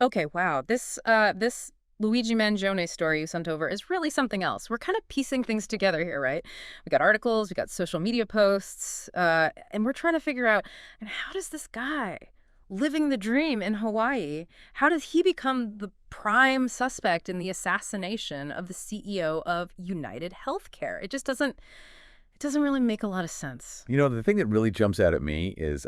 Okay, wow. This Luigi Mangione story you sent over is really something else. We're kind of piecing things together here, right? We got articles, we got social media posts, and we're trying to figure out, and how does this guy living the dream in Hawaii, how does he become the prime suspect in the assassination of the CEO of UnitedHealthcare? It doesn't really make a lot of sense. You know, the thing that really jumps out at me is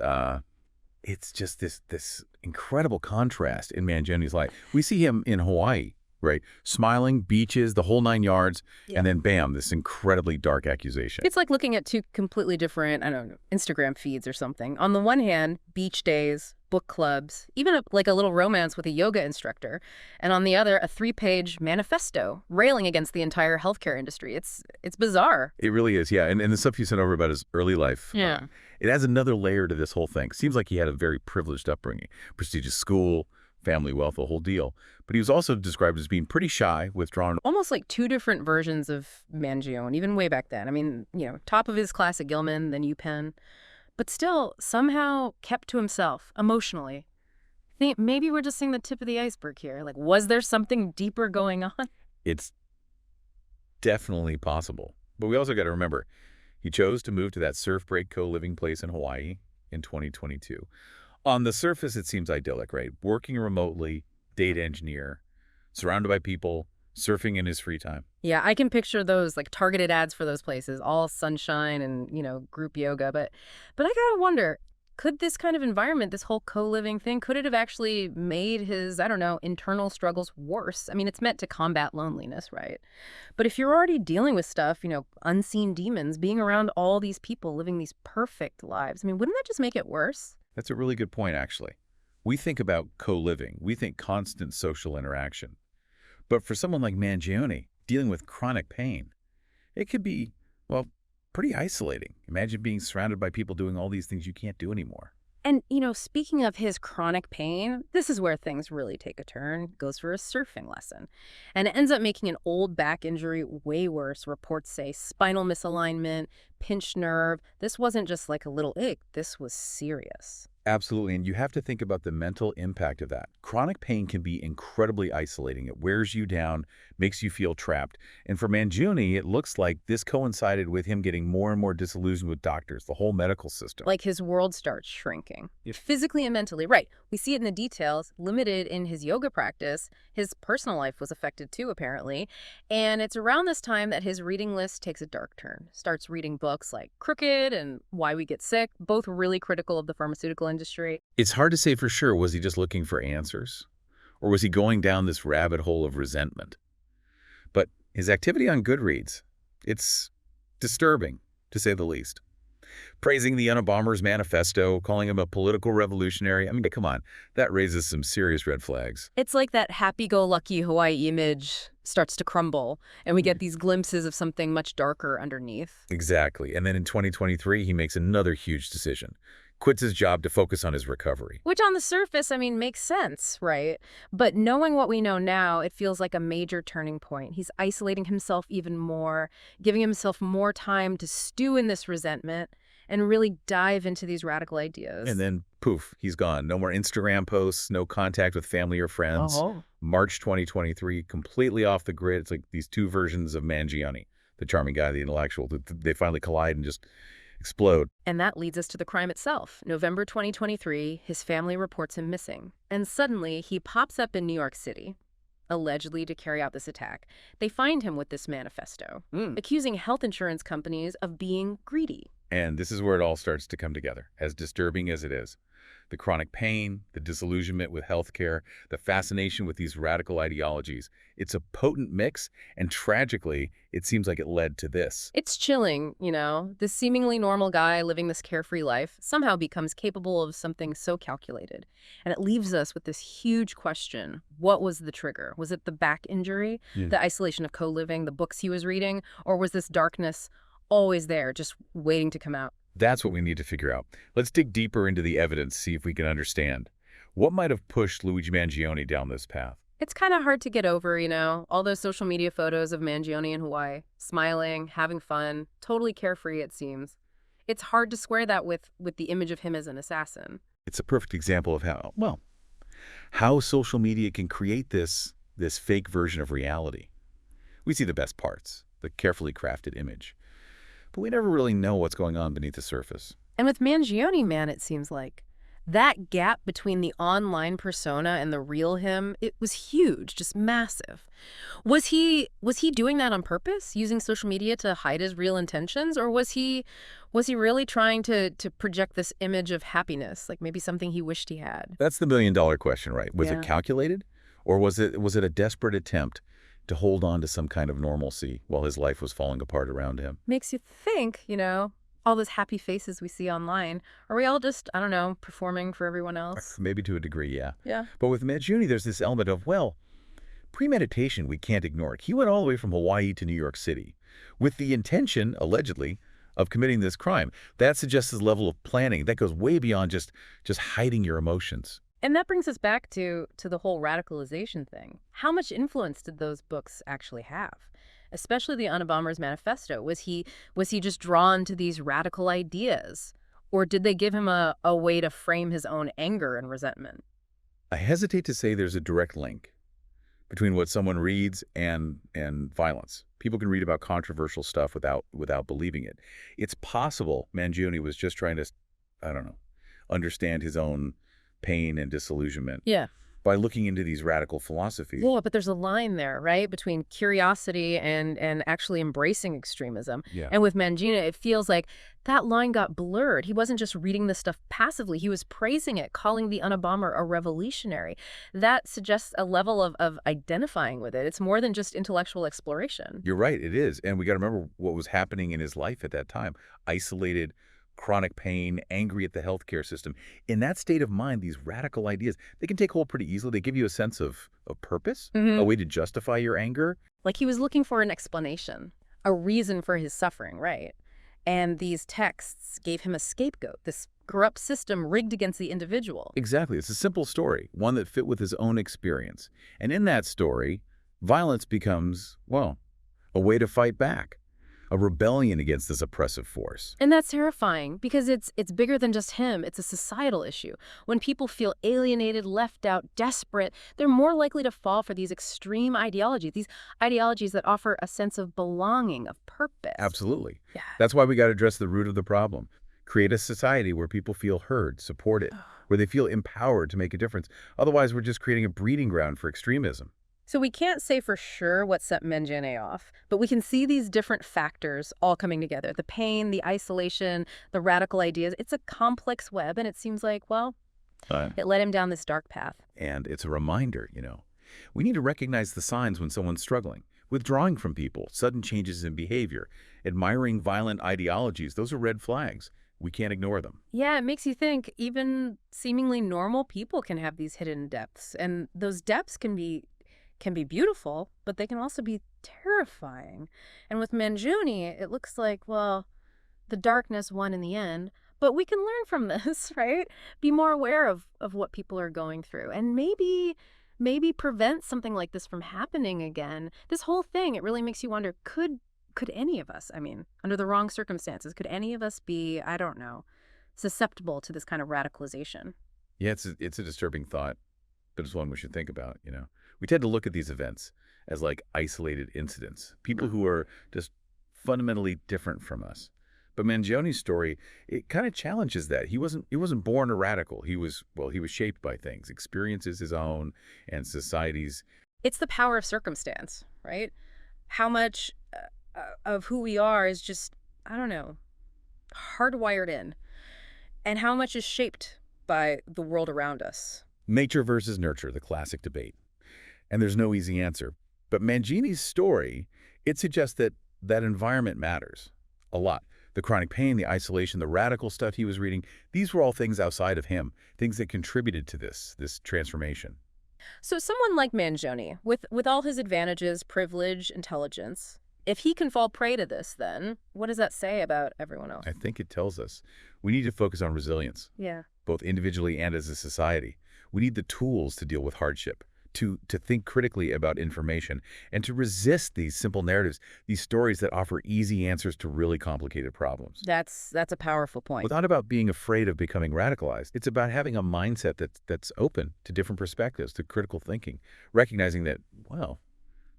it's just this incredible contrast in Mangione's life. We see him in Hawaii, right? Smiling, beaches, the whole nine yards, Yeah. and then bam, this incredibly dark accusation. It's like looking at two completely different, I don't know, Instagram feeds or something. On the one hand, beach days, book clubs, even like a little romance with a yoga instructor. And on the other, a 3-page manifesto railing against the entire healthcare industry. It's bizarre. It really is, yeah. And the stuff you sent over about his early life, Yeah. it adds another layer to this whole thing. Seems like he had a very privileged upbringing, prestigious school, family wealth, the whole deal. But he was also described as being pretty shy, withdrawn. Almost like two different versions of Mangione, even way back then. I mean, top of his class at Gilman, then UPenn. But still, somehow kept to himself, emotionally. Think maybe we're just seeing the tip of the iceberg here. Like, was there something deeper going on? It's definitely possible. But we also got to remember, he chose to move to that surf break co-living place in Hawaii in 2022. On the surface, it seems idyllic, right? Working remotely, data engineer, surrounded by people, surfing in his free time. Yeah, I can picture those like targeted ads for those places, all sunshine and, group yoga. But I gotta wonder, could this kind of environment, this whole co-living thing, could it have actually made his, I don't know, internal struggles worse? I mean, it's meant to combat loneliness, right? But if you're already dealing with stuff, unseen demons, being around all these people living these perfect lives, I mean, wouldn't that just make it worse? That's a really good point, actually. We think about co-living. We think constant social interaction. But for someone like Mangione, dealing with chronic pain, it could be, well, pretty isolating. Imagine being surrounded by people doing all these things you can't do anymore. And, speaking of his chronic pain, this is where things really take a turn. Goes for a surfing lesson. And it ends up making an old back injury way worse. Reports say spinal misalignment, pinched nerve. This wasn't just like a little ache. This was serious. Absolutely, and you have to think about the mental impact of that. Chronic pain can be incredibly isolating. It wears you down, makes you feel trapped. And for Mangione, it looks like this coincided with him getting more and more disillusioned with doctors, the whole medical system. Like his world starts shrinking. If Physically and mentally, right. We see it in the details, limited in his yoga practice. His personal life was affected too, apparently. And it's around this time that his reading list takes a dark turn. Starts reading books like Crooked and Why We Get Sick, both really critical of the pharmaceutical industry. It's hard to say for sure, was he just looking for answers? Or was he going down this rabbit hole of resentment? But his activity on Goodreads, it's disturbing, to say the least. Praising the Unabomber's manifesto, calling him a political revolutionary. I mean, come on, that raises some serious red flags. It's like that happy-go-lucky Hawaii image starts to crumble, and we get these glimpses of something much darker underneath. Exactly. And then in 2023, he makes another huge decision. Quits his job to focus on his recovery. Which on the surface, I mean, makes sense, right? But knowing what we know now, it feels like a major turning point. He's isolating himself even more, giving himself more time to stew in this resentment and really dive into these radical ideas. And then, poof, he's gone. No more Instagram posts, no contact with family or friends. Oh. March 2023, completely off the grid. It's like these two versions of Mangione, the charming guy, the intellectual. They finally collide and just explode. And that leads us to the crime itself. November 2023, his family reports him missing. And suddenly, he pops up in New York City, allegedly to carry out this attack. They find him with this manifesto, accusing health insurance companies of being greedy. And this is where it all starts to come together, as disturbing as it is. The chronic pain, the disillusionment with healthcare, the fascination with these radical ideologies. It's a potent mix, and tragically, it seems like it led to this. It's chilling, This seemingly normal guy living this carefree life somehow becomes capable of something so calculated. And it leaves us with this huge question. What was the trigger? Was it the back injury, the isolation of co-living, the books he was reading, or was this darkness always there, just waiting to come out? That's what we need to figure out. Let's dig deeper into the evidence, see if we can understand. What might have pushed Luigi Mangione down this path? It's kind of hard to get over, all those social media photos of Mangione in Hawaii, smiling, having fun, totally carefree, it seems. It's hard to square that with the image of him as an assassin. It's a perfect example of how social media can create this fake version of reality. We see the best parts, the carefully crafted image, but we never really know what's going on beneath the surface. And with Mangione, man, it seems like that gap between the online persona and the real him, it was huge, just massive. Was he doing that on purpose, using social media to hide his real intentions, or was he really trying to project this image of happiness, like maybe something he wished he had? That's the million-dollar question, right? Was it Yeah. calculated, or was it a desperate attempt to hold on to some kind of normalcy while his life was falling apart around him? Makes you think, all those happy faces we see online. Are we all just, I don't know, performing for everyone else? Maybe to a degree, yeah. Yeah. But with Mangione, there's this element of, well, premeditation, we can't ignore it. He went all the way from Hawaii to New York City with the intention, allegedly, of committing this crime. That suggests his level of planning. That goes way beyond just hiding your emotions. And that brings us back to the whole radicalization thing. How much influence did those books actually have? Especially the Unabomber's manifesto. Was he just drawn to these radical ideas? Or did they give him a way to frame his own anger and resentment? I hesitate to say there's a direct link between what someone reads and violence. People can read about controversial stuff without believing it. It's possible Mangione was just trying to, I don't know, understand his own pain and disillusionment Yeah. by looking into these radical philosophies. Yeah, but there's a line there, right? Between curiosity and actually embracing extremism. Yeah. And with Mangina, it feels like that line got blurred. He wasn't just reading this stuff passively. He was praising it, calling the Unabomber a revolutionary. That suggests a level of identifying with it. It's more than just intellectual exploration. You're right, it is. And we got to remember what was happening in his life at that time. Isolated, chronic pain, angry at the healthcare system. In that state of mind, these radical ideas, they can take hold pretty easily. They give you a sense of purpose, a way to justify your anger. Like he was looking for an explanation, a reason for his suffering, right? And these texts gave him a scapegoat, this corrupt system rigged against the individual. Exactly. It's a simple story, one that fit with his own experience. And in that story, violence becomes, well, a way to fight back, a rebellion against this oppressive force. And that's terrifying because it's bigger than just him. It's a societal issue. When people feel alienated, left out, desperate, they're more likely to fall for these extreme ideologies, these ideologies that offer a sense of belonging, of purpose. Absolutely. Yeah. That's why we got to address the root of the problem. Create a society where people feel heard, supported, where they feel empowered to make a difference. Otherwise, we're just creating a breeding ground for extremism. So we can't say for sure what set Mangione off, but we can see these different factors all coming together. The pain, the isolation, the radical ideas. It's a complex web, and it seems like, well, it led him down this dark path. And it's a reminder, we need to recognize the signs when someone's struggling. Withdrawing from people, sudden changes in behavior, admiring violent ideologies, those are red flags. We can't ignore them. Yeah, it makes you think even seemingly normal people can have these hidden depths, and those depths can be beautiful, but they can also be terrifying. And with Mangione, it looks like, well, the darkness won in the end, but we can learn from this, right? Be more aware of what people are going through, and maybe prevent something like this from happening again. This whole thing, it really makes you wonder, could any of us, under the wrong circumstances, could any of us be, I don't know, susceptible to this kind of radicalization? Yeah, it's a disturbing thought, but it's one we should think about, We tend to look at these events as like isolated incidents, people who are just fundamentally different from us. But Mangione's story, it kind of challenges that. He wasn't born a radical. He was shaped by things, experiences his own and society's. It's the power of circumstance, right? How much of who we are is just, I don't know, hardwired in, and how much is shaped by the world around us. Nature versus nurture, the classic debate. And there's no easy answer. But Mangione's story, it suggests that environment matters a lot. The chronic pain, the isolation, the radical stuff he was reading, these were all things outside of him, things that contributed to this transformation. So someone like Mangione, with all his advantages, privilege, intelligence, if he can fall prey to this, then what does that say about everyone else? I think it tells us we need to focus on resilience, Yeah. both individually and as a society. We need the tools to deal with hardship, to think critically about information and to resist these simple narratives, these stories that offer easy answers to really complicated problems. That's a powerful point. It's not about being afraid of becoming radicalized. It's about having a mindset that's open to different perspectives, to critical thinking, recognizing that, well,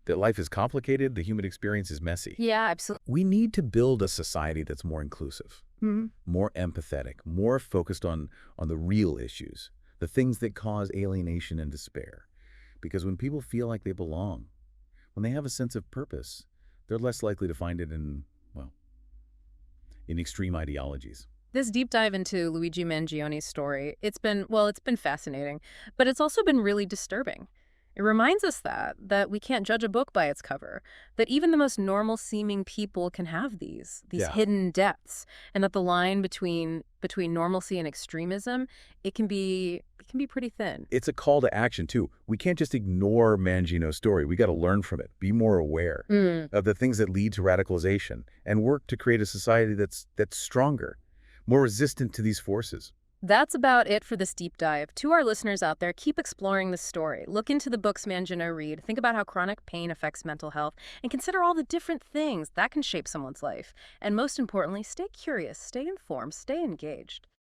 that life is complicated, the human experience is messy. Yeah, absolutely. We need to build a society that's more inclusive, more empathetic, more focused on the real issues, the things that cause alienation and despair. Because when people feel like they belong, when they have a sense of purpose, they're less likely to find it in, well, in extreme ideologies. This deep dive into Luigi Mangione's story, it's been fascinating, but it's also been really disturbing. It reminds us that we can't judge a book by its cover, that even the most normal-seeming people can have these Yeah. hidden depths, and that the line between normalcy and extremism, it can be pretty thin. It's a call to action, too. We can't just ignore Mangino's story. We got to learn from it, be more aware of the things that lead to radicalization, and work to create a society that's stronger, more resistant to these forces. That's about it for this deep dive. To our listeners out there, keep exploring this story. Look into the books Mangino read. Think about how chronic pain affects mental health, and consider all the different things that can shape someone's life. And most importantly, stay curious, stay informed, stay engaged.